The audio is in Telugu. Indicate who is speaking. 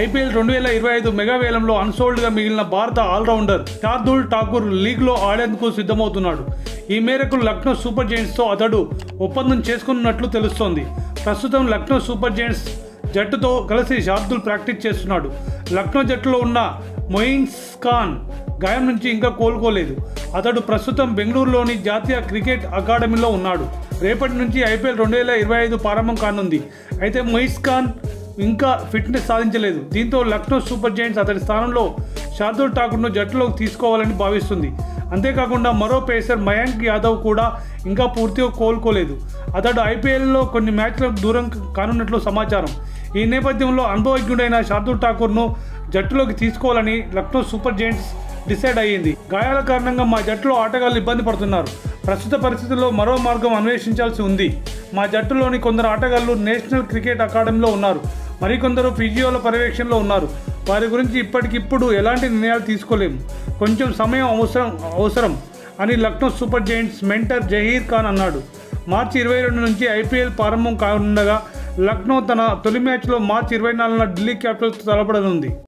Speaker 1: ఐపీఎల్ 2025 మెగా వేలంలో అన్సోల్డ్గా మిగిలిన భారత ఆల్రౌండర్ శార్దూల్ ఠాకూర్ లీగ్లో ఆడేందుకు సిద్ధమవుతున్నాడు. ఈ మేరకు లక్నో సూపర్ జెయింట్స్తో అతడు ఒప్పందం చేసుకున్నట్లు తెలుస్తోంది. ప్రస్తుతం లక్నో సూపర్ జెయింట్స్ జట్టుతో కలిసి శార్దూల్ ప్రాక్టీస్ చేస్తున్నాడు. లక్నో జట్టులో ఉన్న మొయిన్స్ ఖాన్ గాయం నుంచి ఇంకా కోలుకోలేదు. అతడు ప్రస్తుతం బెంగళూరులోని జాతీయ క్రికెట్ అకాడమీలో ఉన్నాడు. రేపటి నుంచి ఐపీఎల్ 2025 ప్రారంభం కానుంది. అయితే మొయిన్స్ ఖాన్ ఇంకా ఫిట్నెస్ సాధించలేదు. దీంతో లక్నో సూపర్ జెయింట్స్ అతడి స్థానంలో శార్దూల్ ఠాకూర్ను జట్టులోకి తీసుకోవాలని భావిస్తుంది. అంతేకాకుండా మరో పేసర్ మయాంక్ యాదవ్ కూడా ఇంకా పూర్తిగా కోలుకోలేదు. అతడు ఐపీఎల్లో కొన్ని మ్యాచ్లకు దూరం కానున్నట్లు సమాచారం. ఈ నేపథ్యంలో అనుభవజ్ఞుడైన శార్దూల్ ఠాకూర్ను జట్టులోకి తీసుకోవాలని లక్నో సూపర్ జెయింట్స్ డిసైడ్ అయ్యింది. గాయాల కారణంగా మా జట్టులో ఆటగాళ్లు ఇబ్బంది పడుతున్నారు. ప్రస్తుత పరిస్థితుల్లో మరో మార్గం అన్వేషించాల్సి ఉంది. మా జట్టులోని కొందరు ఆటగాళ్లు నేషనల్ క్రికెట్ అకాడమీలో ఉన్నారు. మరికొందరు ఫిజియోల పర్యవేక్షణలో ఉన్నారు. వారి గురించి ఇప్పటికిప్పుడు ఎలాంటి నిర్ణయాలు తీసుకోలేము. కొంచెం సమయం అవసరం అని Lucknow super giants mentor Zaheer Khan అన్నాడు. మార్చి 22 నుంచి ఐపీఎల్ ప్రారంభం కానుండగా లక్నో తన తొలి మ్యాచ్లో మార్చి 24న ఢిల్లీ క్యాపిటల్స్తో తలపడనుంది.